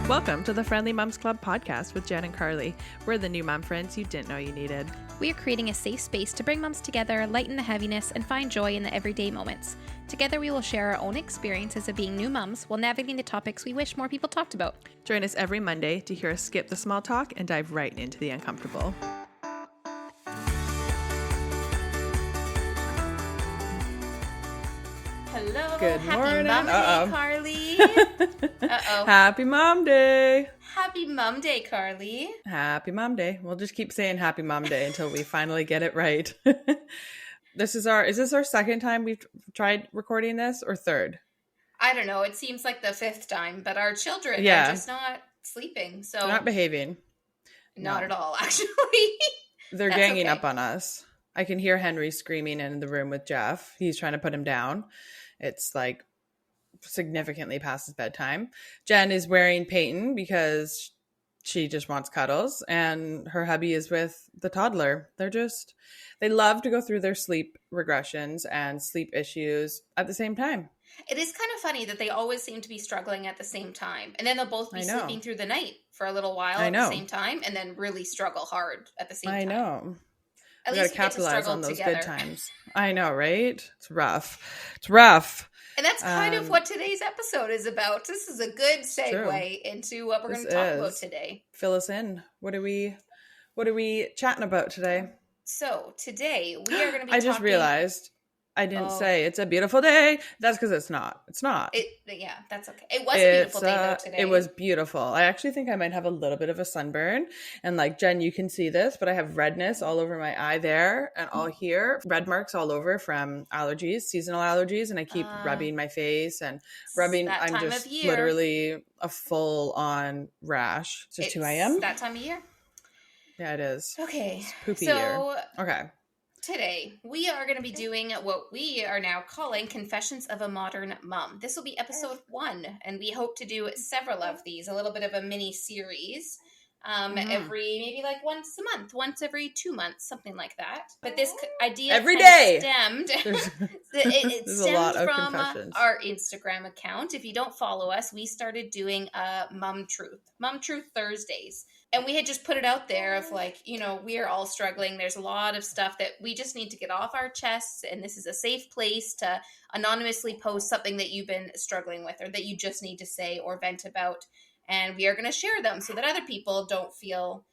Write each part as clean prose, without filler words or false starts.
Welcome to the Friendly Moms Club podcast with Jen and Carly. We're the new mom friends you didn't know you needed. We are creating a safe space to bring moms together, lighten the heaviness, and find joy in the everyday moments. Together, we will share our own experiences of being new moms while navigating the topics we wish more people talked about. Join us every Monday to hear us skip the small talk and dive right into the uncomfortable. Hello. Good morning. Happy Mom Day, Carly. Happy Mom Day. Happy Mom Day, Carly. Happy Mom Day. We'll just keep saying Happy Mom Day until we finally get it right. Is this our second time we've tried recording this or third? I don't know. It seems like the fifth time, but our children are just not sleeping. So they're not behaving. Not at all, actually. They're ganging up on us. I can hear Henry screaming in the room with Jeff. He's trying to put him down. It's like significantly past his bedtime. Jen is wearing Peyton because she just wants cuddles, and her hubby is with the toddler. They love to go through their sleep regressions and sleep issues at the same time. It is kind of funny that they always seem to be struggling at the same time. And then they'll both be sleeping through the night for a little while at the same time and then really struggle hard at the same time. I know. At we least got to capitalize on those together. good times. I know, right? It's rough. And that's kind of what today's episode is about. This is a good segue into what we're going to talk about today. Fill us in. What are we chatting about today? So today we are going to be I just realized I didn't say it's a beautiful day. That's because it's not. It's not. Yeah, that's okay. It was a beautiful day though today. It was beautiful. I actually think I might have a little bit of a sunburn. And like, Jen, you can see this, but I have redness all over my eye there and all here. Red marks all over from allergies, seasonal allergies. And I keep rubbing my face and rubbing. I'm just literally a full on rash. It's just who I am. That time of year? Yeah, it is. Okay. It's poopy year. Okay. Today, we are going to be doing what we are now calling Confessions of a Modern Mom. This will be episode 1, and we hope to do several of these, a little bit of a mini series, every, maybe like once a month, once every 2 months, something like that. But this idea every day stemmed, it stemmed from our Instagram account. If you don't follow us, we started doing Mom Truth Thursdays. And we had just put it out there of like, we are all struggling. There's a lot of stuff that we just need to get off our chests. And this is a safe place to anonymously post something that you've been struggling with or that you just need to say or vent about. And we are going to share them so that other people don't feel,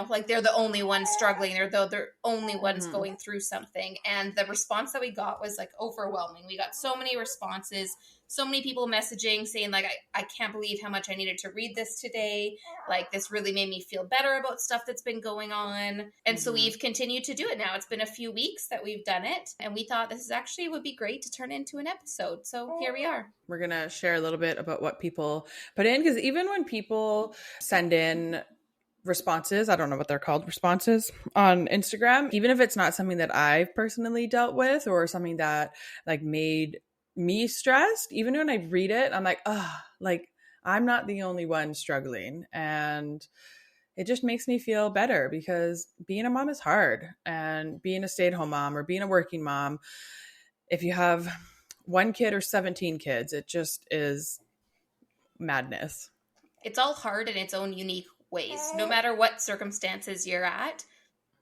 like they're the only ones struggling or they're the only ones going through something. And the response that we got was like overwhelming. We got so many responses, so many people messaging saying like, I can't believe how much I needed to read this today. Like this really made me feel better about stuff that's been going on. And so we've continued to do it now. It's been a few weeks that we've done it. And we thought this actually would be great to turn into an episode. So here we are. We're going to share a little bit about what people put in. Because even when people send in responses, I don't know what they're called, responses on Instagram, even if it's not something that I've personally dealt with or something that like made me stressed, even when I read it, I'm like, like I'm not the only one struggling. And it just makes me feel better because being a mom is hard, and being a stay-at-home mom or being a working mom, if you have one kid or 17 kids, it just is madness. It's all hard in its own unique ways. No matter what circumstances you're at,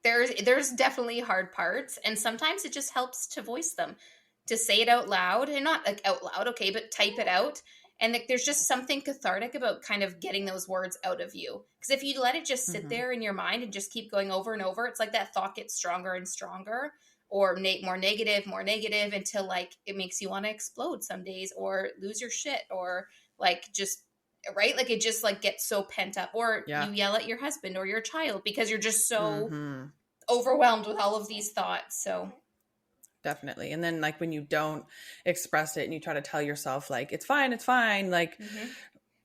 there's definitely hard parts, and sometimes it just helps to voice them, to say it out loud, and not like out loud, okay, but type it out. And there's just something cathartic about kind of getting those words out of you. Because if you let it just sit there in your mind and just keep going over and over, it's like that thought gets stronger and stronger, or more negative until like it makes you want to explode some days or lose your shit, or like just right? Like it just like gets so pent up, or you yell at your husband or your child because you're just so overwhelmed with all of these thoughts. So definitely. And then like when you don't express it and you try to tell yourself like, it's fine. Like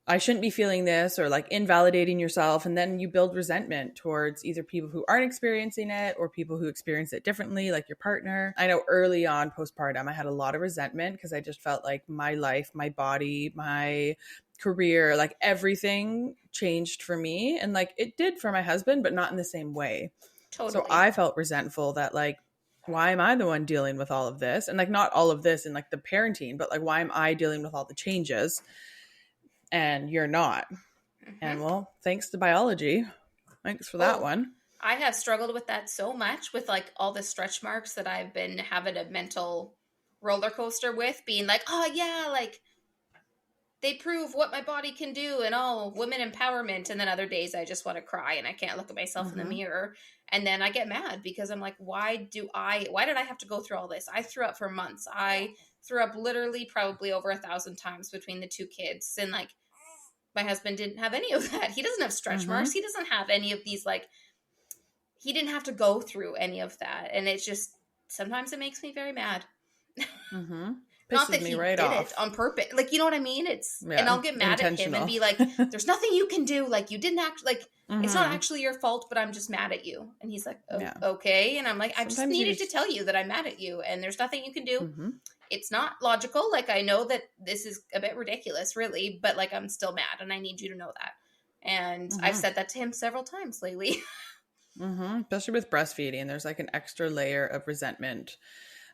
I shouldn't be feeling this, or like invalidating yourself. And then you build resentment towards either people who aren't experiencing it or people who experience it differently, like your partner. I know early on postpartum, I had a lot of resentment because I just felt like my life, my body, my career, like everything changed for me. And like it did for my husband, but not in the same way. Totally. So I felt resentful that like, why am I the one dealing with all of this? And like, not all of this in like the parenting, but like, why am I dealing with all the changes and you're not? And well, thanks to biology. Thanks for that one. I have struggled with that so much with like all the stretch marks that I've been having a mental roller coaster with, being like, oh yeah, like they prove what my body can do and all women empowerment. And then other days I just want to cry and I can't look at myself in the mirror. And then I get mad because I'm like, why did I have to go through all this? I threw up for months. I threw up literally probably over 1,000 times between the two kids. And like, my husband didn't have any of that. He doesn't have stretch marks. He doesn't have any of these, like, he didn't have to go through any of that. And it's just, sometimes it makes me very mad. Not that he did it on purpose. Like, you know what I mean? And I'll get mad at him and be like, there's nothing you can do. Like, you didn't act, like, it's not actually your fault, but I'm just mad at you. And he's like, okay. And I'm like, I just needed to tell you that I'm mad at you and there's nothing you can do. It's not logical. Like, I know that this is a bit ridiculous, really, but like, I'm still mad and I need you to know that. And I've said that to him several times lately. Especially with breastfeeding, there's like an extra layer of resentment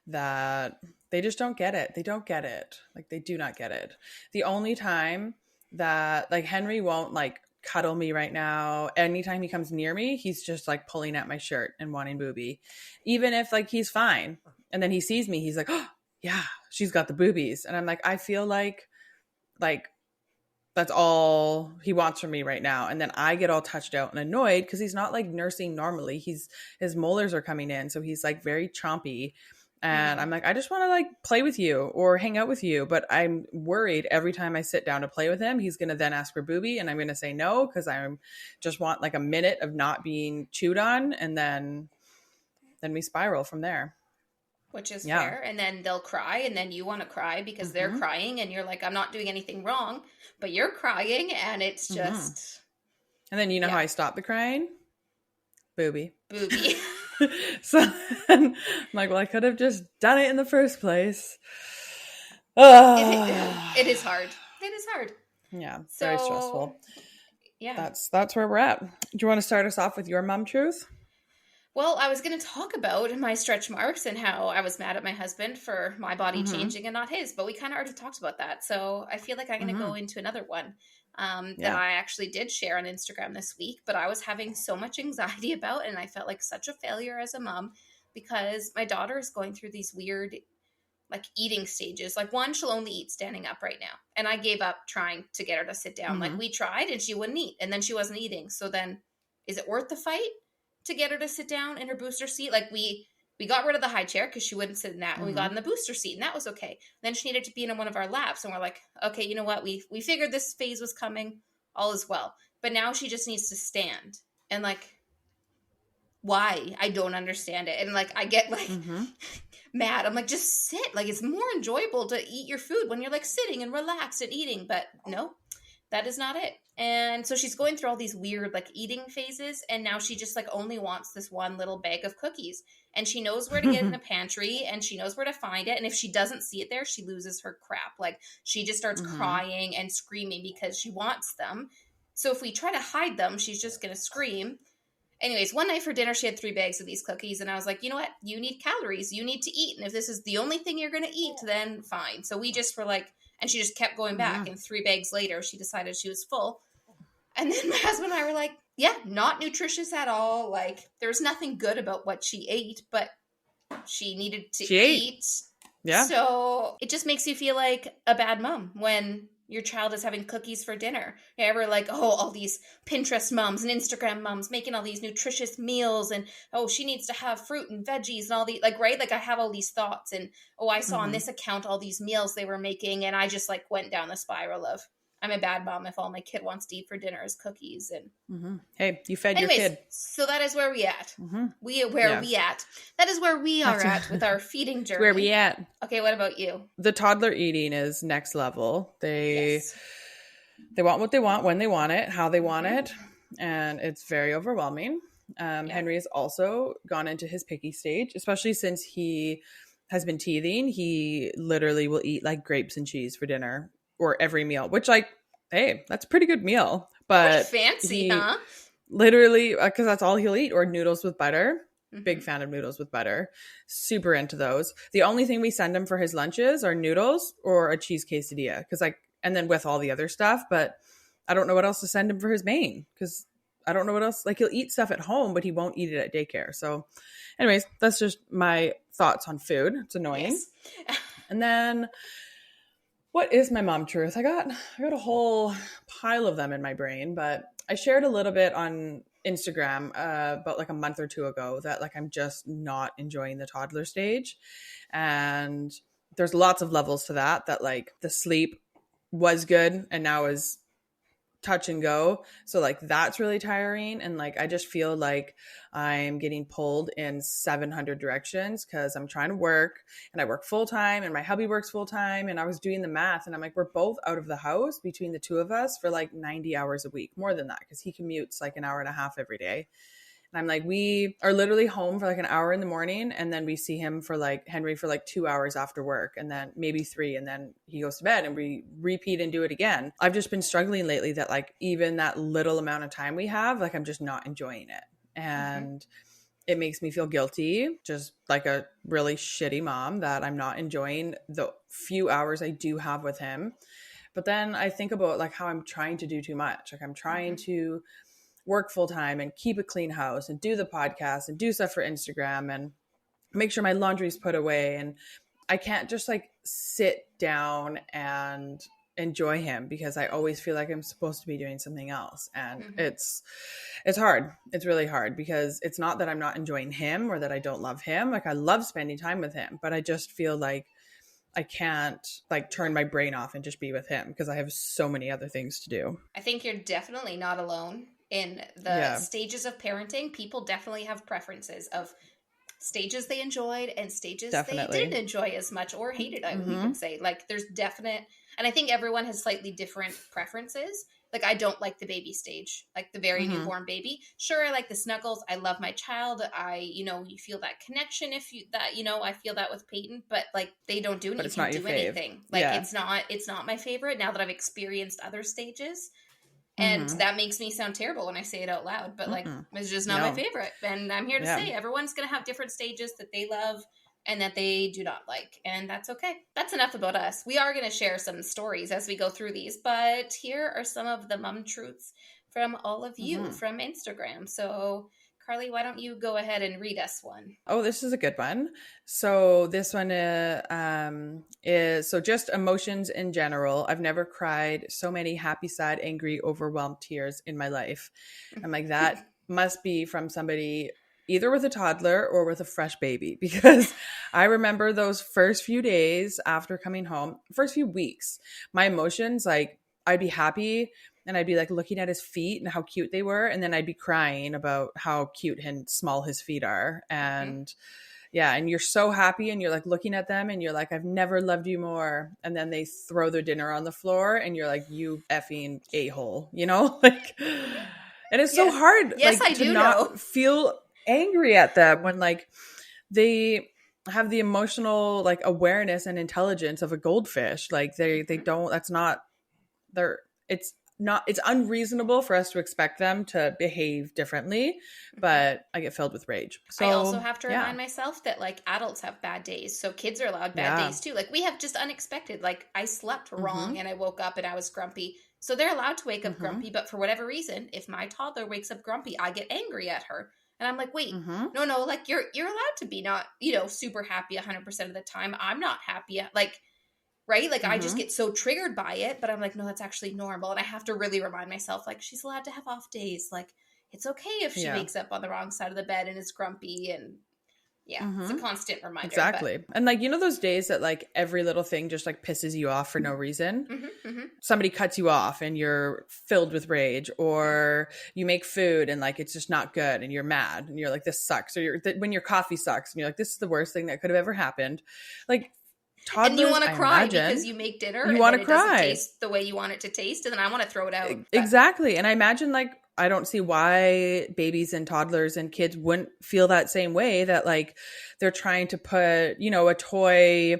that they just don't get it. They don't get it. Like, they do not get it. The only time that, like, Henry won't like cuddle me right now. Anytime he comes near me, he's just like pulling at my shirt and wanting booby. Even if like he's fine. And then he sees me, he's like, oh yeah, she's got the boobies. And I'm like, I feel like that's all he wants from me right now. And then I get all touched out and annoyed because he's not like nursing normally. His molars are coming in. So he's like very chompy. And I'm like, I just want to like play with you or hang out with you. But I'm worried every time I sit down to play with him, he's going to then ask for booby. And I'm going to say no, because I just want like a minute of not being chewed on. And then we spiral from there. Which is fair. And then they'll cry and then you want to cry because they're crying and you're like, I'm not doing anything wrong, but you're crying and it's just. And then you know how I stop the crying? Booby. So I'm like, well, I could have just done it in the first place. It is hard. It is hard. Yeah. Very stressful. Yeah. That's where we're at. Do you want to start us off with your mom truth? Well, I was going to talk about my stretch marks and how I was mad at my husband for my body changing and not his, but we kind of already talked about that. So I feel like I'm going to go into another one that I actually did share on Instagram this week, but I was having so much anxiety about, and I felt like such a failure as a mom because my daughter is going through these weird like eating stages. Like, one, she'll only eat standing up right now. And I gave up trying to get her to sit down. Like, we tried and she wouldn't eat, and then she wasn't eating. So then is it worth the fight to get her to sit down in her booster seat? Like, we got rid of the high chair because she wouldn't sit in that, and we got in the booster seat, and that was okay. Then she needed to be in one of our laps, and we're like, okay, you know what? We figured this phase was coming. All is well. But now she just needs to stand. And like, why? I don't understand it. And like, I get like mad. I'm like, just sit. Like, it's more enjoyable to eat your food when you're like sitting and relaxed and eating. But no, that is not it. And so she's going through all these weird like eating phases, and now she just like only wants this one little bag of cookies, and she knows where to get in the pantry and she knows where to find it, and if she doesn't see it there, she loses her crap. Like, she just starts crying and screaming because she wants them. So if we try to hide them, she's just gonna scream. Anyways, one night for dinner, she had 3 bags of these cookies, and I was like, you know what? You need calories. You need to eat, and if this is the only thing you're gonna eat, then fine. So we just were like, and she just kept going back. And 3 bags later, she decided she was full. And then my husband and I were like, yeah, not nutritious at all. Like, there's nothing good about what she ate, but she needed to eat. Yeah. So it just makes you feel like a bad mom when your child is having cookies for dinner. You ever like, oh, all these Pinterest moms and Instagram moms making all these nutritious meals, and oh, she needs to have fruit and veggies and all the like, right? Like, I have all these thoughts, and oh, I saw on this account all these meals they were making, and I just like went down the spiral of, I'm a bad mom if all my kid wants to eat for dinner is cookies. And hey, you fed your kid. So that is where we at. We at. That is where we are at with our feeding journey. Where we at. Okay, what about you? The toddler eating is next level. They want what they want, when they want it, how they want it, and it's very overwhelming. Henry has also gone into his picky stage, especially since he has been teething. He literally will eat like grapes and cheese for dinner or every meal, which like, hey, that's a pretty good meal. But pretty fancy, huh? Literally, because that's all he'll eat, or noodles with butter. Big fan of noodles with butter. Super into those. The only thing we send him for his lunches are noodles or a cheese quesadilla. Because like, and then with all the other stuff, but I don't know what else to send him for his main, because I don't know what else. Like, he'll eat stuff at home, but he won't eat it at daycare. So anyways, that's just my thoughts on food. It's annoying. Yes. And then what is my mom truth? I got a whole pile of them in my brain, but I shared a little bit on Instagram about like a month or two ago that like I'm just not enjoying the toddler stage. And there's lots of levels to that like the sleep was good and now is touch and go. So like that's really tiring. And like I just feel like I'm getting pulled in 700 directions because I'm trying to work and I work full time and my hubby works full time. And I was doing the math and I'm like, we're both out of the house between the two of us for like 90 hours a week, more than that, because he commutes like an hour and a half every day. And I'm like, we are literally home for like an hour in the morning. And then we see him for like Henry for like 2 hours after work, and then maybe 3. And then he goes to bed and we repeat and do it again. I've just been struggling lately that like even that little amount of time we have, like I'm just not enjoying it. And it makes me feel guilty, just like a really shitty mom, that I'm not enjoying the few hours I do have with him. But then I think about like how I'm trying to do too much. Like I'm trying to work full time and keep a clean house and do the podcast and do stuff for Instagram and make sure my laundry's put away. And I can't just like sit down and enjoy him because I always feel like I'm supposed to be doing something else. And it's hard. It's really hard because it's not that I'm not enjoying him or that I don't love him. Like I love spending time with him, but I just feel like I can't like turn my brain off and just be with him because I have so many other things to do. I think you're definitely not alone in the stages of parenting. People definitely have preferences of stages they enjoyed and stages they didn't enjoy as much or hated, I would even say. Like there's definite, and I think everyone has slightly different preferences. Like I don't like the baby stage, like the very newborn baby. Sure, I like the snuggles. I love my child. You feel that connection I feel that with Peyton, but like they don't do anything. Like it's not my favorite now that I've experienced other stages. And that makes me sound terrible when I say it out loud, but like it's just not my favorite. And I'm here to say everyone's going to have different stages that they love and that they do not like. And that's okay. That's enough about us. We are going to share some stories as we go through these, but here are some of the mom truths from all of you from Instagram. So Carly, why don't you go ahead and read us one? Oh, this is a good one. So this one is so just emotions in general. I've never cried so many happy, sad, angry, overwhelmed tears in my life. I'm like, that must be from somebody either with a toddler or with a fresh baby, because I remember those first few days after coming home, first few weeks, my emotions, like I'd be happy and I'd be like looking at his feet and how cute they were. And then I'd be crying about how cute and small his feet are. And and you're so happy and you're like looking at them and you're like, I've never loved you more. And then they throw their dinner on the floor and you're like, you effing a-hole, like, and it's so hard to not feel angry at them when like they have the emotional like awareness and intelligence of a goldfish. Like they don't, that's not their, it's unreasonable for us to expect them to behave differently, but I get filled with rage. So I also have to remind myself that like adults have bad days. So kids are allowed bad days too. Like we have just unexpected, like I slept wrong and I woke up and I was grumpy. So they're allowed to wake up grumpy, but for whatever reason, if my toddler wakes up grumpy, I get angry at her. And I'm like, wait, no, like you're allowed to be not, super happy 100% of the time. I'm not happy. Like, right? Like I just get so triggered by it, but I'm like, no, that's actually normal. And I have to really remind myself, like, she's allowed to have off days. Like it's okay if she wakes up on the wrong side of the bed and is grumpy, and it's a constant reminder. Exactly. And like, those days that like every little thing just like pisses you off for no reason. Somebody cuts you off and you're filled with rage, or you make food and like, it's just not good and you're mad and you're like, this sucks. Or when your coffee sucks and you're like, this is the worst thing that could have ever happened. Like toddlers, and you want to cry because you make dinner and then it doesn't taste the way you want it to taste. And then I want to throw it out. Exactly. And I imagine like, I don't see why babies and toddlers and kids wouldn't feel that same way, that like they're trying to put, a toy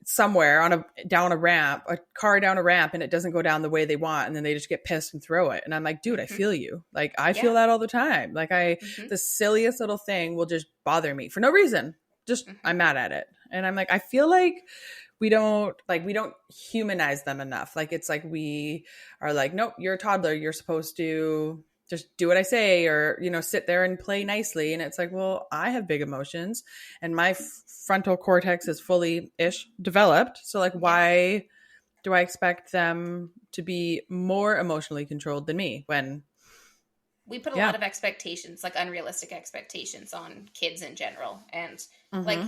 somewhere down a car down a ramp, and it doesn't go down the way they want. And then they just get pissed and throw it. And I'm like, dude, I feel you. Like I feel that all the time. Like the silliest little thing will just bother me for no reason. Just I'm mad at it. And I'm like, I feel like we don't humanize them enough. Like, it's like we are like, nope, you're a toddler. You're supposed to just do what I say, or, you know, sit there and play nicely. And it's like, well, I have big emotions and my frontal cortex is fully ish developed. So like, why do I expect them to be more emotionally controlled than me when we put a lot of expectations, like unrealistic expectations on kids in general. And like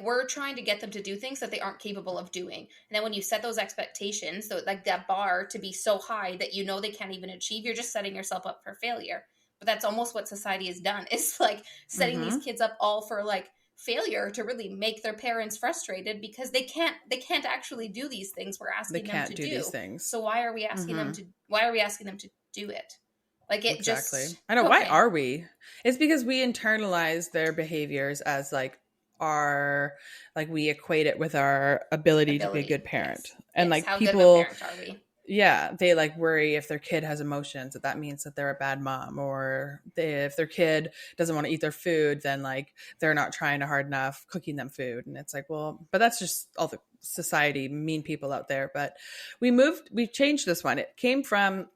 we're trying to get them to do things that they aren't capable of doing. And then when you set those expectations, so like that bar to be so high that you know they can't even achieve, you're just setting yourself up for failure. But that's almost what society has done. It's like setting these kids up all for like failure to really make their parents frustrated because they can't actually do these things we're asking them to do these things. So why are we asking them to do it? Like it just I know. Why are we? It's because we internalize their behaviors as like we equate it with our ability to be a good parent. Yes. And like how people, good of a parent are we? Yeah, they like worry if their kid has emotions that means that they're a bad mom, or if their kid doesn't want to eat their food, then like they're not trying hard enough cooking them food. And it's like, well, but that's just all the society, mean people out there. But we changed this one. It came from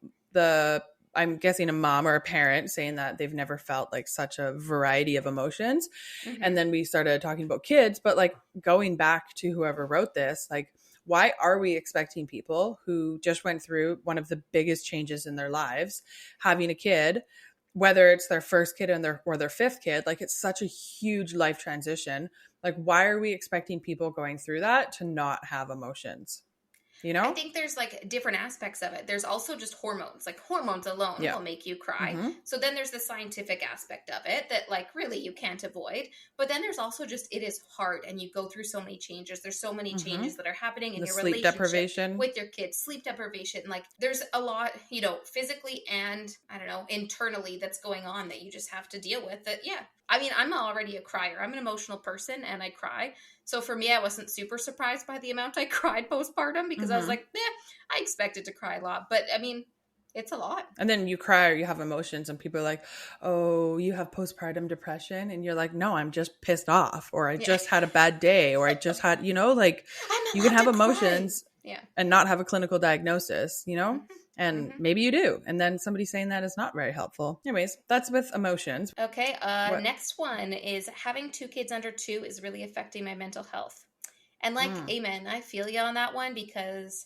I'm guessing a mom or a parent saying that they've never felt like such a variety of emotions. And then we started talking about kids, but like going back to whoever wrote this, like, why are we expecting people who just went through one of the biggest changes in their lives, having a kid, whether it's their first kid or their fifth kid, like it's such a huge life transition. Like, why are we expecting people going through that to not have emotions? You know? I think there's like different aspects of it. There's also just hormones. Like hormones alone will make you cry. So then there's the scientific aspect of it that like really you can't avoid. But then there's also just it is hard and you go through so many changes. There's so many changes that are happening in your relationship deprivation with your kids, sleep deprivation. Like there's a lot, you know, physically and I don't know, internally that's going on that you just have to deal with that. Yeah. I mean, I'm already a crier. I'm an emotional person and I cry. So for me, I wasn't super surprised by the amount I cried postpartum because I was like, I expected to cry a lot. But I mean, it's a lot. And then you cry or you have emotions and people are like, oh, you have postpartum depression. And you're like, no, I'm just pissed off, or I just had a bad day, or I just had, you know, like you can have emotions and not have a clinical diagnosis, you know? And maybe you do. And then somebody saying that is not very helpful. Anyways, that's with emotions. Okay. Next one is having 2 kids under 2 is really affecting my mental health. And like, amen, I feel you on that one because,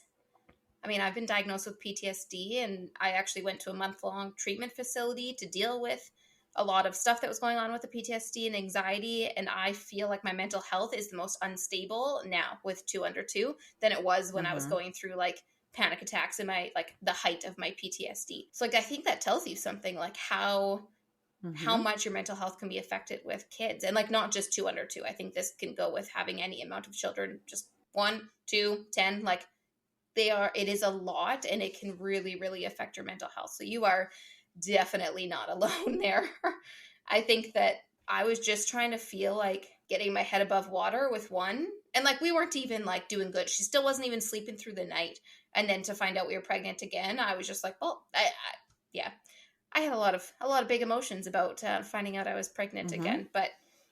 I mean, I've been diagnosed with PTSD and I actually went to a month-long treatment facility to deal with a lot of stuff that was going on with the PTSD and anxiety. And I feel like my mental health is the most unstable now with 2 under 2 than it was when I was going through like panic attacks in my like the height of my PTSD. So like I think that tells you something like how much your mental health can be affected with kids, and like not just 2 under 2. I think this can go with having any amount of children, just 1, 2, 10. Like it is a lot, and it can really, really affect your mental health. So you are definitely not alone there. I think that I was just trying to feel like getting my head above water with one, and like we weren't even like doing good. She still wasn't even sleeping through the night. And then to find out we were pregnant again, I was just like, well, I had a lot of big emotions about finding out I was pregnant again. But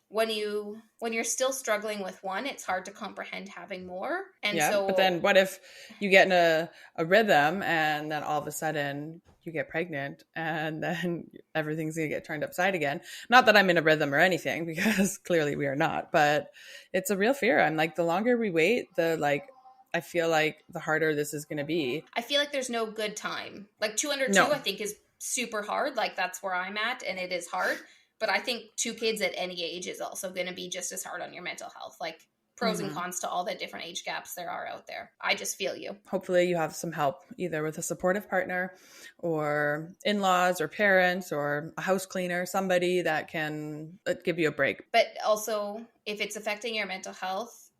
when you're still struggling with one, it's hard to comprehend having more. And but then what if you get in a rhythm and then all of a sudden you get pregnant and then everything's going to get turned upside again? Not that I'm in a rhythm or anything, because clearly we are not, but it's a real fear. I'm like, the longer we wait, I feel like the harder this is going to be. I feel like there's no good time. Like 2 under 2, I think is super hard. Like that's where I'm at, and it is hard. But I think 2 kids at any age is also going to be just as hard on your mental health. Like pros and cons to all the different age gaps there are out there. I just feel you. Hopefully you have some help either with a supportive partner or in-laws or parents or a house cleaner, somebody that can give you a break. But also if it's affecting your mental health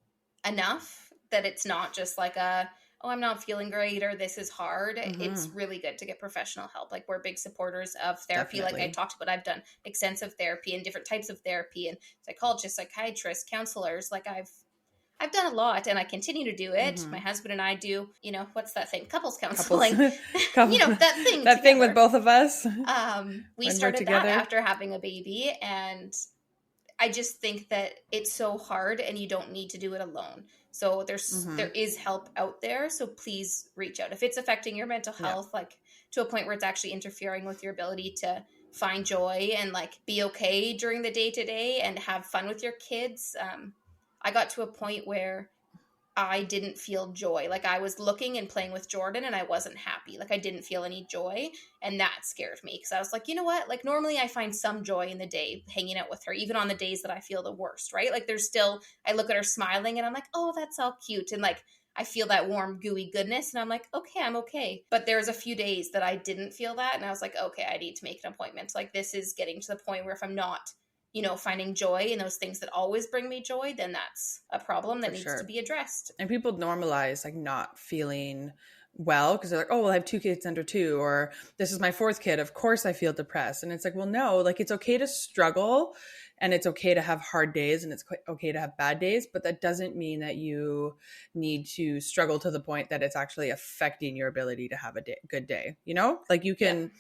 enough that it's not just like I'm not feeling great or this is hard. It's really good to get professional help. Like we're big supporters of therapy. Definitely. Like I talked about, I've done extensive therapy and different types of therapy and psychologists, psychiatrists, counselors. Like I've done a lot and I continue to do it. My husband and I do, you know, what's that thing? Couples counseling. You know, that thing. That thing with both of us. We started that after having a baby, and I just think that it's so hard and you don't need to do it alone. So there is help out there. So please reach out. If it's affecting your mental health, like to a point where it's actually interfering with your ability to find joy and like be okay during the day to day and have fun with your kids. I got to a point where I didn't feel joy. Like I was looking and playing with Jordan and I wasn't happy. Like I didn't feel any joy. And that scared me because I was like, you know what? Like normally I find some joy in the day hanging out with her, even on the days that I feel the worst, right? Like there's still, I look at her smiling and I'm like, oh, that's all cute. And like, I feel that warm, gooey goodness. And I'm like, okay, I'm okay. But there's a few days that I didn't feel that. And I was like, okay, I need to make an appointment. Like this is getting to the point where if I'm not, you know, finding joy in those things that always bring me joy, then that's a problem that needs to be addressed. And people normalize like not feeling well because they're like, oh, well, I have 2 kids under 2, or this is my 4th kid. Of course I feel depressed. And it's like, well, no, like it's okay to struggle and it's okay to have hard days and it's okay to have bad days. But that doesn't mean that you need to struggle to the point that it's actually affecting your ability to have a good day. You know, like you can...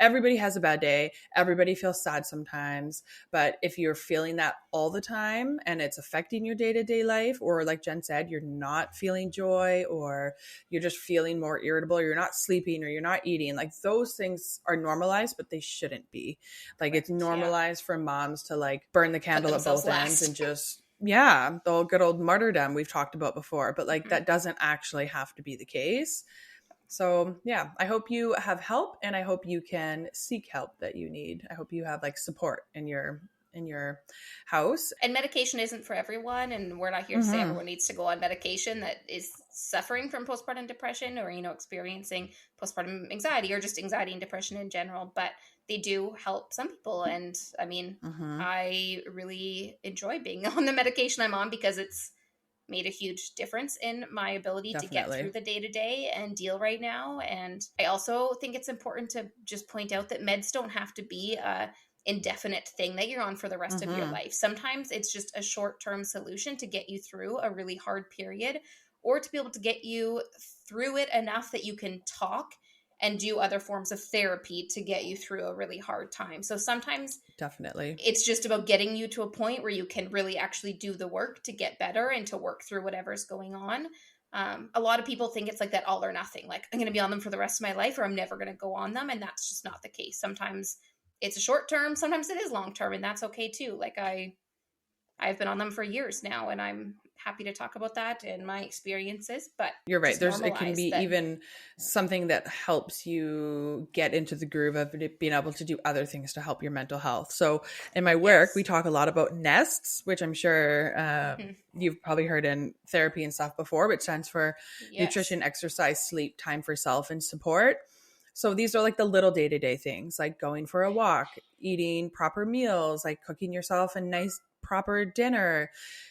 Everybody has a bad day. Everybody feels sad sometimes. But if you're feeling that all the time and it's affecting your day-to-day life, or like Jen said, you're not feeling joy, or you're just feeling more irritable, or you're not sleeping, or you're not eating, like those things are normalized, but they shouldn't be. Like it's normalized for moms to like burn the candle at both ends and just, the good old martyrdom we've talked about before. But like that doesn't actually have to be the case. So yeah, I hope you have help and I hope you can seek help that you need. I hope you have like support in your house. And medication isn't for everyone. And we're not here to say everyone needs to go on medication that is suffering from postpartum depression or, you know, experiencing postpartum anxiety or just anxiety and depression in general. But they do help some people. And I mean, I really enjoy being on the medication I'm on because it's made a huge difference in my ability to get through the day-to-day and deal right now. And I also think it's important to just point out that meds don't have to be a indefinite thing that you're on for the rest of your life. Sometimes it's just a short-term solution to get you through a really hard period, or to be able to get you through it enough that you can talk and do other forms of therapy to get you through a really hard time. So sometimes it's just about getting you to a point where you can really actually do the work to get better and to work through whatever's going on. A lot of people think it's like that all or nothing, like I'm going to be on them for the rest of my life or I'm never going to go on them. And that's just not the case. Sometimes it's a short term, sometimes it is long term, and that's okay too. Like I've been on them for years now and I'm happy to talk about that and my experiences. But you're right, it can be even something that helps you get into the groove of being able to do other things to help your mental health. So in my work we talk a lot about nests, which I'm sure you've probably heard in therapy and stuff before, which stands for nutrition, exercise, sleep, time for self, and support. So these are like the little day-to-day things, like going for a walk, eating proper meals, like cooking yourself a nice proper dinner,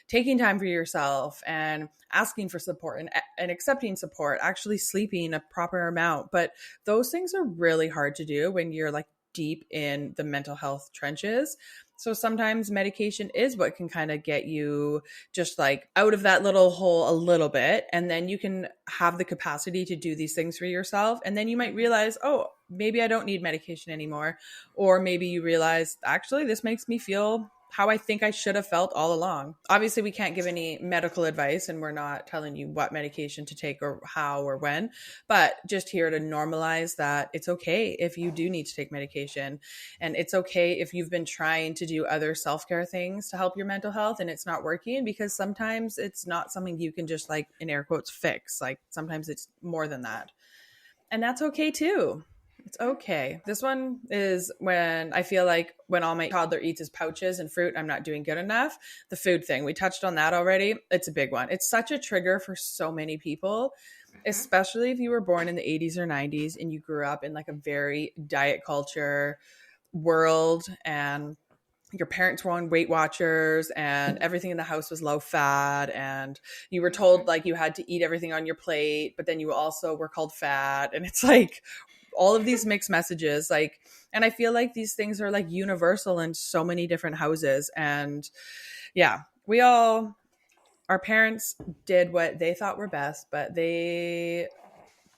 taking time for yourself and asking for support and accepting support, actually sleeping a proper amount. But those things are really hard to do when you're like deep in the mental health trenches. So sometimes medication is what can kind of get you just like out of that little hole a little bit. And then you can have the capacity to do these things for yourself. And then you might realize, oh, maybe I don't need medication anymore. Or maybe you realize, actually, this makes me feel how I think I should have felt all along. Obviously, we can't give any medical advice and we're not telling you what medication to take or how or when, but just here to normalize that it's okay if you do need to take medication, and it's okay if you've been trying to do other self-care things to help your mental health and it's not working, because sometimes it's not something you can just like in air quotes fix. Like sometimes it's more than that. And that's okay too. It's okay. This one is when I feel like when all my toddler eats is pouches and fruit, I'm not doing good enough. The food thing, we touched on that already. It's a big one. It's such a trigger for so many people, especially if you were born in the 80s or 90s and you grew up in like a very diet culture world and your parents were on Weight Watchers and everything in the house was low fat and you were told like you had to eat everything on your plate, but then you also were called fat. And it's like all of these mixed messages, like, and I feel like these things are like universal in so many different houses. And yeah, our parents did what they thought were best, but the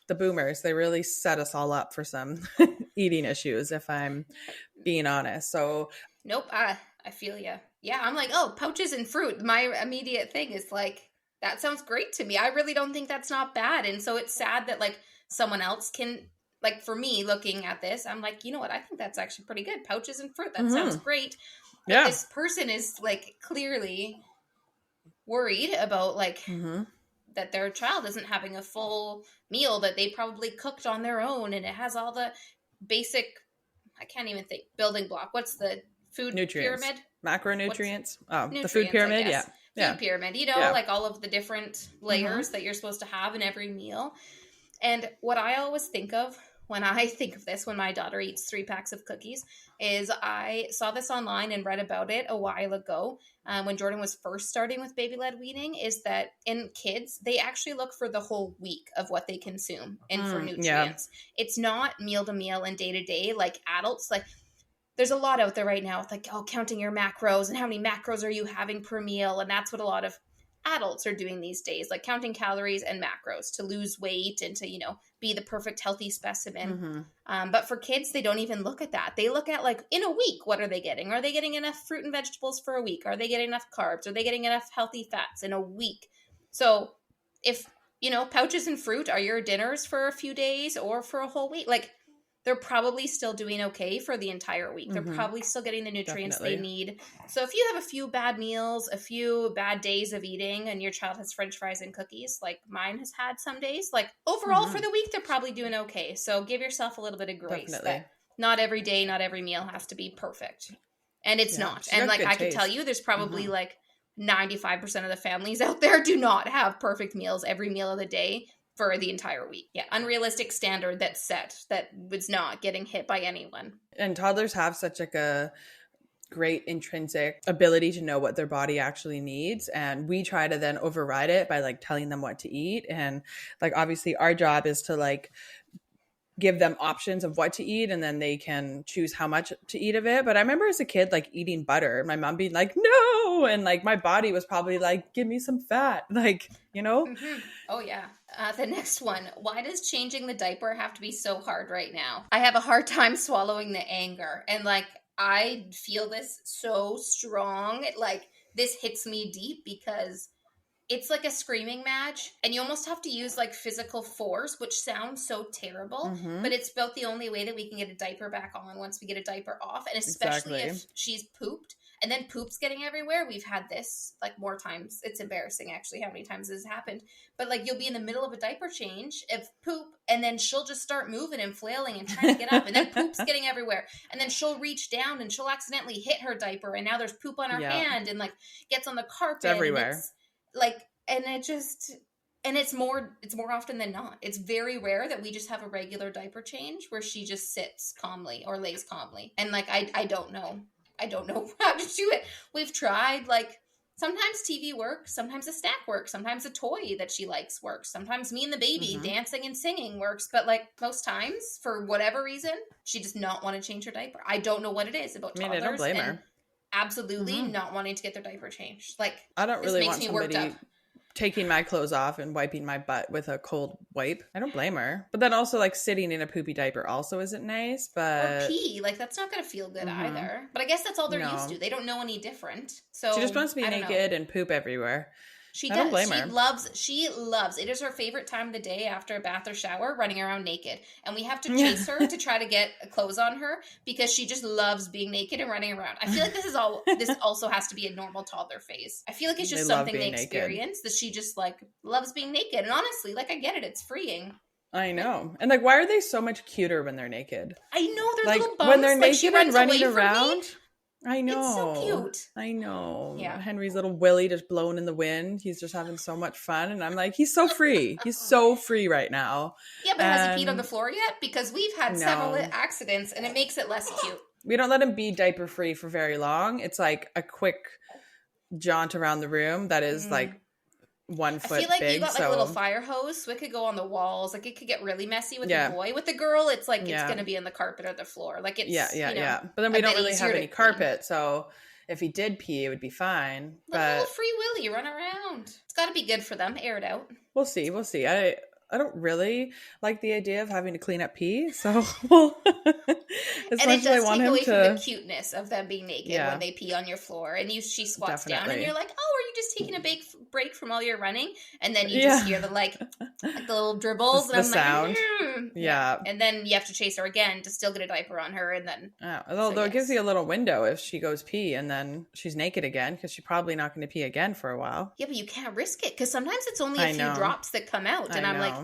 boomers, they really set us all up for some eating issues, if I'm being honest. So nope, I feel you. Yeah, I'm like, oh, pouches and fruit. My immediate thing is like, that sounds great to me. I really don't think that's not bad. And so it's sad that like someone else can, like for me looking at this, I'm like, you know what? I think that's actually pretty good. Pouches and fruit. That sounds great. But this person is like clearly worried about like that their child isn't having a full meal that they probably cooked on their own. And it has all the basic, I can't even think, building block. What's the food nutrients. pyramid? Macronutrients. The food Nutrients, pyramid. Food pyramid, like all of the different layers that you're supposed to have in every meal. And what I always think of when I think of this, when my daughter eats 3 packs of cookies, is I saw this online and read about it a while ago when Jordan was first starting with baby-led weaning, is that in kids, they actually look for the whole week of what they consume and for nutrients. It's not meal to meal and day to day like adults. Like there's a lot out there right now with like, counting your macros and how many macros are you having per meal. And that's what a lot of adults are doing these days, like counting calories and macros to lose weight and to, be the perfect healthy specimen. But for kids, they don't even look at that. They look at like in a week, what are they getting? Are they getting enough fruit and vegetables for a week? Are they getting enough carbs? Are they getting enough healthy fats in a week? So if, pouches and fruit are your dinners for a few days or for a whole week, like they're probably still doing okay for the entire week. They're probably still getting the nutrients they need. So if you have a few bad meals, a few bad days of eating, and your child has French fries and cookies, like mine has had some days, like overall for the week, they're probably doing okay. So give yourself a little bit of grace. That not every day, not every meal has to be perfect. And it's not. And like I can tell you, there's probably like 95% of the families out there do not have perfect meals every meal of the day for the entire week. Yeah, unrealistic standard that's set that was not getting hit by anyone. And toddlers have such like a great intrinsic ability to know what their body actually needs, and we try to then override it by like telling them what to eat. And like obviously our job is to like give them options of what to eat, and then they can choose how much to eat of it. But I remember as a kid like eating butter, my mom being like no, and like my body was probably like give me some fat, like Oh yeah. The next one, why does changing the diaper have to be so hard right now? I have a hard time swallowing the anger, and like I feel this so strong, like this hits me deep because it's like a screaming match, and you almost have to use like physical force, which sounds so terrible, but it's about the only way that we can get a diaper back on once we get a diaper off. And especially if she's pooped and then poop's getting everywhere. We've had this like more times. It's embarrassing actually how many times this has happened. But like you'll be in the middle of a diaper change of poop, and then she'll just start moving and flailing and trying to get up, and then poop's getting everywhere. And then she'll reach down and she'll accidentally hit her diaper, and now there's poop on her hand and like gets on the carpet. It's everywhere. Like, and it's more often than not. It's very rare that we just have a regular diaper change where she just sits calmly or lays calmly. And like, I don't know how to do it. We've tried, like, sometimes TV works, sometimes a snack works, sometimes a toy that she likes works, sometimes me and the baby dancing and singing works. But like most times, for whatever reason, she does not want to change her diaper. I don't know what it is about toddlers. I don't blame her. Absolutely not wanting to get their diaper changed. Like, I don't really want somebody taking my clothes off and wiping my butt with a cold wipe. I don't blame her. But then also like sitting in a poopy diaper also isn't nice. But or pee, like that's not going to feel good either. But I guess that's all they're used to. They don't know any different. So she just wants to be naked and poop everywhere. She does. Don't blame her. She loves. It is her favorite time of the day after a bath or shower, running around naked. And we have to chase her to try to get clothes on her because she just loves being naked and running around. I feel like this also has to be a normal toddler phase. I feel like it's just something they experience that she just like loves being naked. And honestly, like I get it. It's freeing. I know. And like, why are they so much cuter when they're naked? I know. They're like, little bums. When they're like, naked and running around. I know. It's so cute. I know. Yeah. Henry's little willy just blowing in the wind. He's just having so much fun. And I'm like, he's so free. He's so free right now. Yeah, but has he peed on the floor yet? Because we've had several accidents and it makes it less cute. We don't let him be diaper free for very long. It's like a quick jaunt around the room that is like 1 foot big. I feel like you got like a little fire hose so it could go on the walls. Like it could get really messy with the boy. With the girl, it's like it's going to be on the carpet or the floor. Like it's yeah. But then we don't really have any carpet, so if he did pee, it would be fine. But little free willy, run around. It's got to be good for them. Air it out. We'll see. I don't really like the idea of having to clean up pee. So well, as and much it does as I want take him away to, from the cuteness of them being naked yeah, when they pee on your floor, and she squats down, and definitely. you're like, oh, are you just taking a break from all your running? And then you Yeah. just hear the like the little dribbles, the and I'm sound. like, yeah. And then you have to chase her again to still get a diaper on her, and then although it gives you a little window if she goes pee and then she's naked again, because she's probably not going to pee again for a while. Yeah, but you can't risk it, because sometimes it's only a few drops that come out, and I'm like,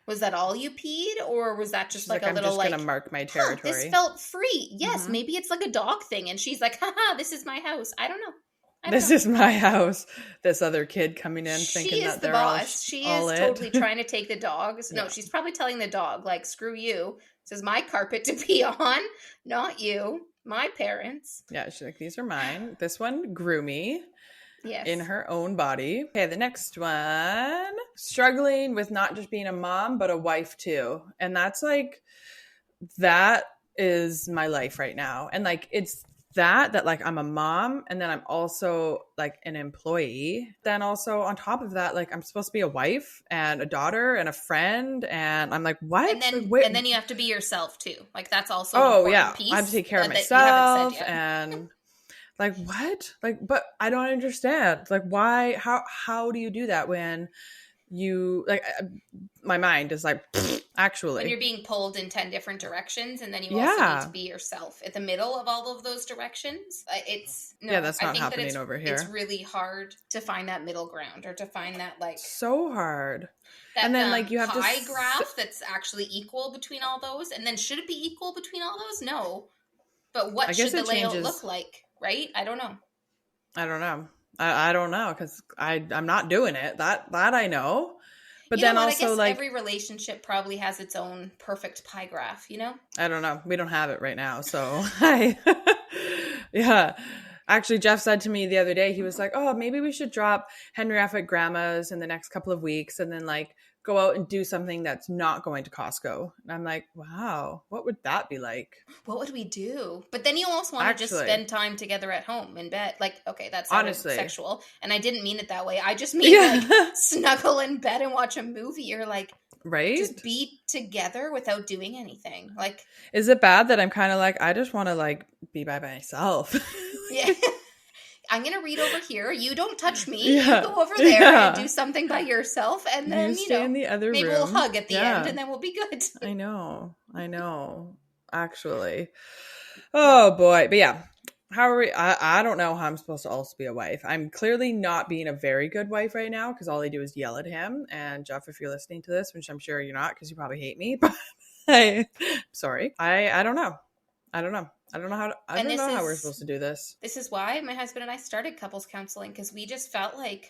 was that all you peed, or was that just like a little, like, I'm just gonna mark my territory? This felt free. Yes, maybe it's like a dog thing, and she's like, haha, this is my house. I don't know. This is my house. This other kid coming in thinking that they're all she is totally trying to take the dogs. No, she's probably telling the dog, like, screw you. This is my carpet to pee on, not you. My parents. Yeah, she's like, these are mine. This one grew me. Yes. In her own body. Okay, the next one. Struggling with not just being a mom, but a wife too. And that's like, that is my life right now. And like, it's that like I'm a mom, and then I'm also like an employee. Then also on top of that, like I'm supposed to be a wife and a daughter and a friend. And I'm like, what? And then you have to be yourself too. Like that's also an important piece. I have to take care of myself and like, what? Like, but I don't understand. Like, why? How do you do that when you, like, my mind is like, actually. When you're being pulled in 10 different directions, and then you also need to be yourself at the middle of all of those directions. That's not happening over here. It's really hard to find that middle ground, or to find that, like. So hard. That, and then, like, you have pie graph that's actually equal between all those. And then should it be equal between all those? No. But what should the layout look like? Right? I don't know. I don't know, because I'm not doing it. That I know. But then also, I guess, like, every relationship probably has its own perfect pie graph, you know? I don't know. We don't have it right now. So yeah. Actually, Jeff said to me the other day, he was like, oh, maybe we should drop Henrietta at grandma's in the next couple of weeks, and then like go out and do something that's not going to Costco. And I'm like, wow, what would that be like? What would we do? But then you also want to just spend time together at home in bed. Like, okay, that's honestly sexual. And I didn't mean it that way. I just mean like snuggle in bed and watch a movie, or like, right? Just be together without doing anything. Like, is it bad that I'm kind of like, I just want to like be by myself? Yeah. I'm going to read over here. You don't touch me. You go over there and do something by yourself. And then, you stay in the other maybe room. We'll hug at the end, and then we'll be good. I know. Actually. Oh, boy. But yeah. How are we? I don't know how I'm supposed to also be a wife. I'm clearly not being a very good wife right now, because all I do is yell at him. And Jeff, if you're listening to this, which I'm sure you're not, because you probably hate me, but sorry. I don't know. I don't know how we're supposed to do this. This is why my husband and I started couples counseling, because we just felt like,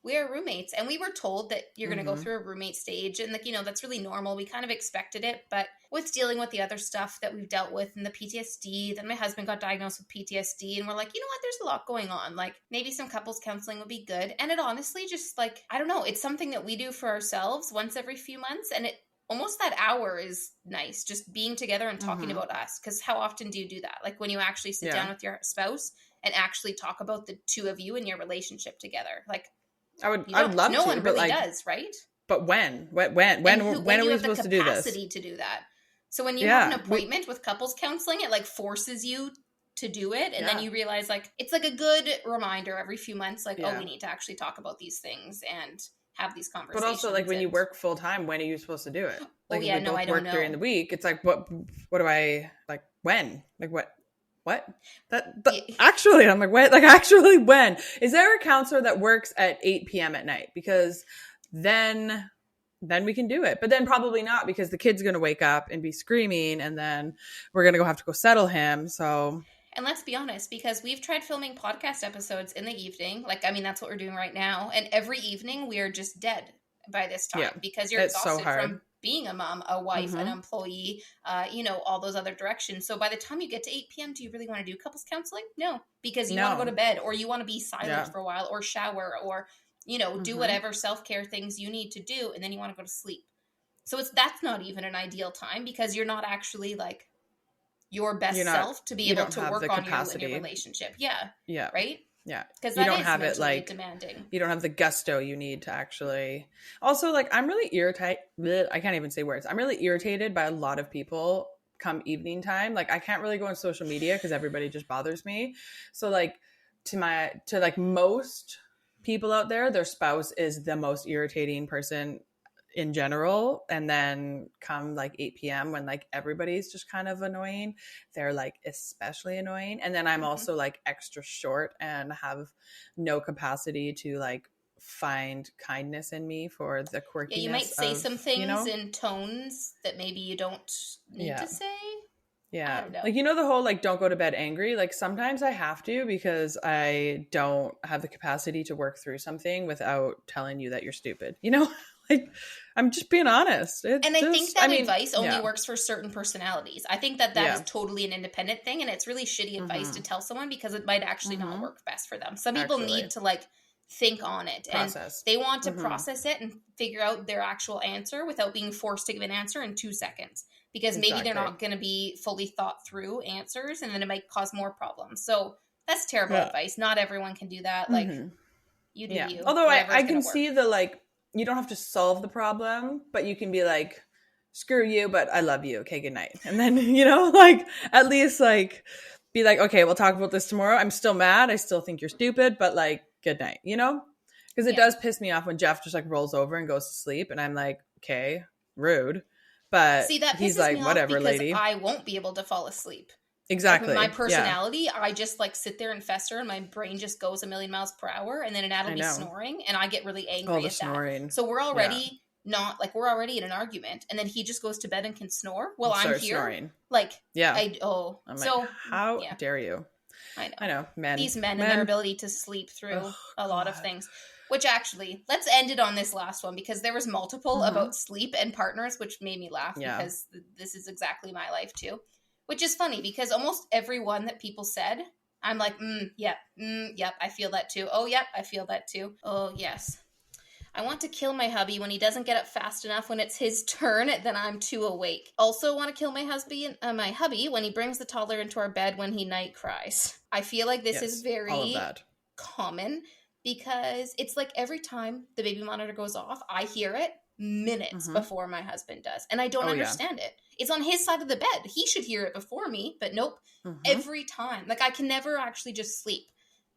we are roommates, and we were told that you're going to go through a roommate stage, and like, that's really normal. We kind of expected it, but with dealing with the other stuff that we've dealt with, and the PTSD, then my husband got diagnosed with PTSD, and we're like, you know what, there's a lot going on. Like, maybe some couples counseling would be good. And it honestly just, like, I don't know, it's something that we do for ourselves once every few months, and it almost that hour is nice, just being together and talking about us. Because how often do you do that? Like, when you actually sit down with your spouse and actually talk about the two of you and your relationship together. Like, I would love to. No one really does, right? But when are we supposed to do this? Capacity to do that. So when you have an appointment with couples counseling, it like forces you to do it, and then you realize, like, it's like a good reminder every few months, like, oh, we need to actually talk about these things and have these conversations. But also, like, when you work full time, when are you supposed to do it? Like, I don't know. During the week, it's like, what do I, like, when? Like, what? Actually, I'm like, what? Like, actually, when? Is there a counselor that works at 8 p.m. at night? Because then we can do it. But then probably not, because the kid's going to wake up and be screaming, and then we're going to have to go settle him. So. And let's be honest, because we've tried filming podcast episodes in the evening. Like, I mean, that's what we're doing right now. And every evening we are just dead by this time, because you're exhausted from being a mom, a wife, an employee, all those other directions. So by the time you get to 8 p.m., do you really want to do couples counseling? No, because you want to go to bed, or you want to be silent for a while, or shower, or, do whatever self-care things you need to do. And then you want to go to sleep. So that's not even an ideal time, because you're not actually like your best self to be able to work on your relationship. Yeah. Yeah. Right. Yeah. Because you that don't is have it like demanding. You don't have the gusto you need to actually. Also, like, I'm really irritated. I can't even say words. I'm really irritated by a lot of people come evening time. Like, I can't really go on social media because everybody just bothers me. So, like, to like most people out there, their spouse is the most irritating person in general. And then come like 8 p.m. when like everybody's just kind of annoying, they're like especially annoying. And then I'm also like extra short and have no capacity to like find kindness in me for the quirkiness. Yeah, you might say some things in tones that maybe you don't need to say. Yeah. I don't know. Like, the whole like don't go to bed angry. Like, sometimes I have to because I don't have the capacity to work through something without telling you that you're stupid. Like, I'm just being honest. I think that advice only works for certain personalities. I think that is totally an independent thing, and it's really shitty advice to tell someone because it might actually not work best for them. Some people need to like think on it and they want to process it and figure out their actual answer without being forced to give an answer in 2 seconds because maybe they're not going to be fully thought through answers, and then it might cause more problems. So that's terrible advice. Not everyone can do that. Like, you do you. Although I can see the like, you don't have to solve the problem, but you can be like, screw you, but I love you. Okay, good night. And then, like, at least like be like, okay, we'll talk about this tomorrow. I'm still mad. I still think you're stupid, but like, good night, because it does piss me off when Jeff just like rolls over and goes to sleep. And I'm like, okay, rude. But see, that he's like, whatever, lady. I won't be able to fall asleep. Exactly. Like, my personality, I just like sit there and fester, and my brain just goes a million miles per hour, and then Nat will be snoring, and I get really angry at snoring. That. So we're already we're already in an argument, and then he just goes to bed and can snore while I'm here. Snoring. Like, I'm like, how dare you? I know. Men. These men and their ability to sleep through a lot of things. Which actually, let's end it on this last one because there was multiple about sleep and partners, which made me laugh because this is exactly my life too. Which is funny because almost every one that people said, I'm like, yep, I feel that too. Oh, yep, I feel that too. Oh, yes. I want to kill my hubby when he doesn't get up fast enough when it's his turn, then I'm too awake. Also want to kill my hubby when he brings the toddler into our bed when he night cries. I feel like this is very common because it's like every time the baby monitor goes off, I hear it minutes before my husband does. And I don't understand it. It's on his side of the bed. He should hear it before me, but nope. Every time. Like, I can never actually just sleep.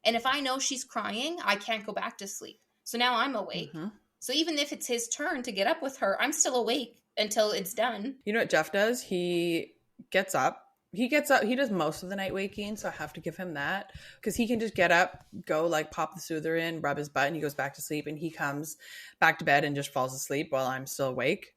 And if I know she's crying, I can't go back to sleep. So now I'm awake. So even if it's his turn to get up with her, I'm still awake until it's done. You know what Jeff does? He gets up. He does most of the night waking, so I have to give him that. Because he can just get up, go like pop the soother in, rub his butt, and he goes back to sleep. And he comes back to bed and just falls asleep while I'm still awake,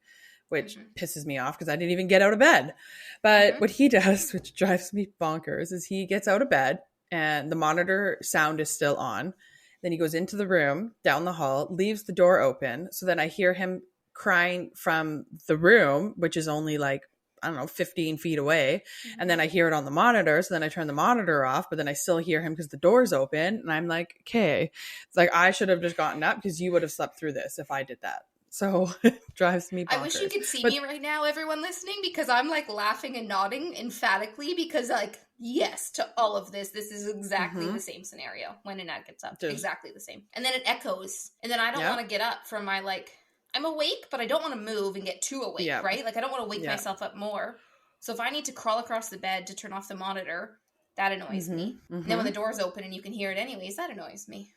which pisses me off because I didn't even get out of bed. But what he does, which drives me bonkers, is he gets out of bed and the monitor sound is still on. Then he goes into the room, down the hall, leaves the door open. So then I hear him crying from the room, which is only like, I don't know, 15 feet away. And then I hear it on the monitor. So then I turn the monitor off, but then I still hear him because the door's open. And I'm like, okay, it's like, I should have just gotten up because you would have slept through this if I did that. So it drives me bonkers. I wish you could see me right now, everyone listening, because I'm like laughing and nodding emphatically because like, yes, to all of this. This is exactly the same scenario when Annette gets up. Exactly the same. And then it echoes. And then I don't want to get up from my like, I'm awake, but I don't want to move and get too awake, right? Like, I don't want to wake myself up more. So if I need to crawl across the bed to turn off the monitor, that annoys me. And then when the door's open and you can hear it anyways, that annoys me.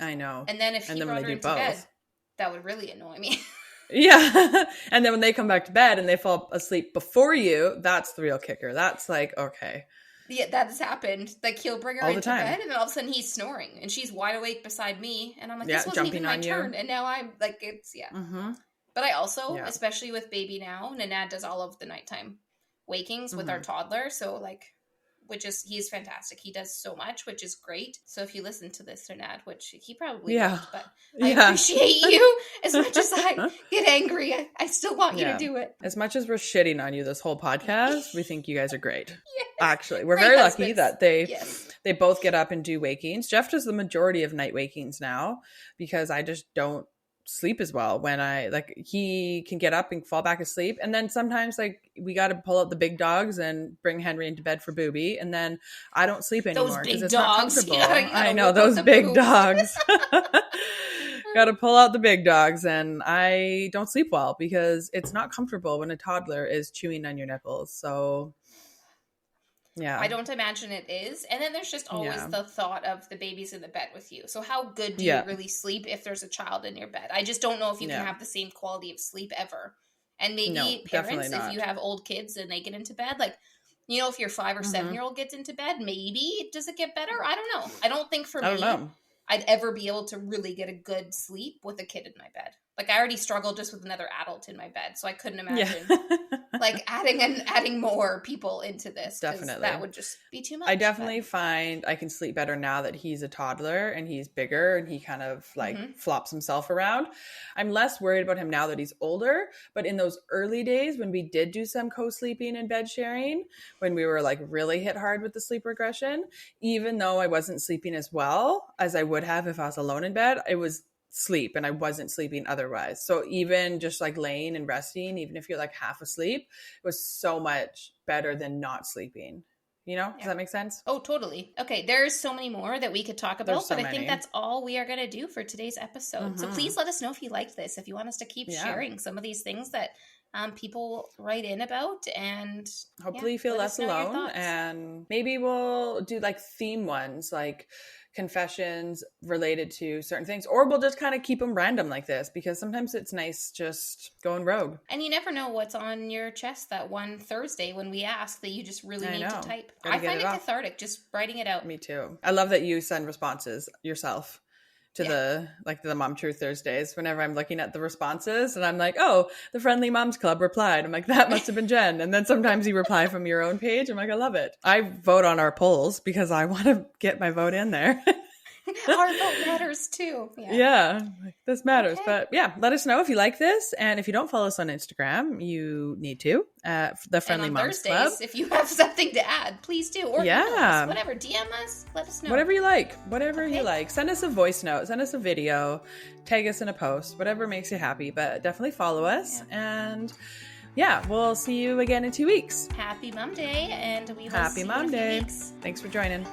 I know. And then if he brought her into bed, that would really annoy me. Yeah. And then when they come back to bed and they fall asleep before you, that's the real kicker. That's like, okay. Yeah, that has happened. Like, he'll bring her into bed, and then all of a sudden he's snoring, and she's wide awake beside me, and I'm like, this wasn't even my turn, and now I'm like, it's, But I also, especially with baby now, Nanad does all of the nighttime wakings with our toddler, so like, he's fantastic. He does so much, which is great. So if you listen to this, Nanad, which he probably won't, but I appreciate you as much as I get angry. I still want you to do it. As much as we're shitting on you this whole podcast, we think you guys are great. Actually, we're very lucky that they both get up and do wakings. Jeff does the majority of night wakings now because I just don't sleep as well when he can get up and fall back asleep. And then sometimes like we got to pull out the big dogs and bring Henry into bed for Booby. And then I don't sleep anymore because it's not comfortable. I know, those big dogs. Got to pull out the big dogs, and I don't sleep well because it's not comfortable when a toddler is chewing on your nipples. So yeah, I don't imagine it is. And then there's just always the thought of the baby's in the bed with you. So how good do you really sleep if there's a child in your bed? I just don't know if you can have the same quality of sleep ever. And maybe parents, if you have old kids and they get into bed, like, you know, if your 5 or 7-year-old gets into bed, maybe does it get better? I don't know. I don't think for me, I'd ever be able to really get a good sleep with a kid in my bed. Like, I already struggled just with another adult in my bed, so I couldn't imagine like adding more people into this. Definitely, that would just be too much. I definitely find I can sleep better now that he's a toddler and he's bigger and he kind of like flops himself around. I'm less worried about him now that he's older, but in those early days when we did do some co-sleeping and bed sharing, when we were like really hit hard with the sleep regression, even though I wasn't sleeping as well as I would have if I was alone in bed, it was sleep and I wasn't sleeping otherwise. So even just like laying and resting, even if you're like half asleep, it was so much better than not sleeping. You know, does that make sense? Oh, totally. Okay, there's so many more that we could talk about, but I think that's all we are going to do for today's episode. So please let us know if you liked this, if you want us to keep sharing some of these things that people write in about, and hopefully you feel less alone. And maybe we'll do like theme ones, like confessions related to certain things, or we'll just kind of keep them random like this, because sometimes it's nice just going rogue. And you never know what's on your chest that one Thursday when we ask that you just really need to type. I find it cathartic just writing it out. Me too. I love that you send responses yourself to the Mom Truth Thursdays whenever I'm looking at the responses and I'm like, oh, the Friendly Moms Club replied. I'm like, that must have been Jen. And then sometimes you reply from your own page. I'm like, I love it. I vote on our polls because I want to get my vote in there. Our vote matters too. This matters. But let us know if you like this. And if you don't follow us on Instagram, you need to. The Friendly Moms Thursdays, Club. If you have something to add, please do. Or email us, whatever. DM us. Let us know. Whatever you like. Whatever you like. Send us a voice note. Send us a video. Tag us in a post. Whatever makes you happy. But definitely follow us. And we'll see you again in 2 weeks. Happy Mom Day. And we will Happy see Mom you in a few Day. weeks. Thanks for joining.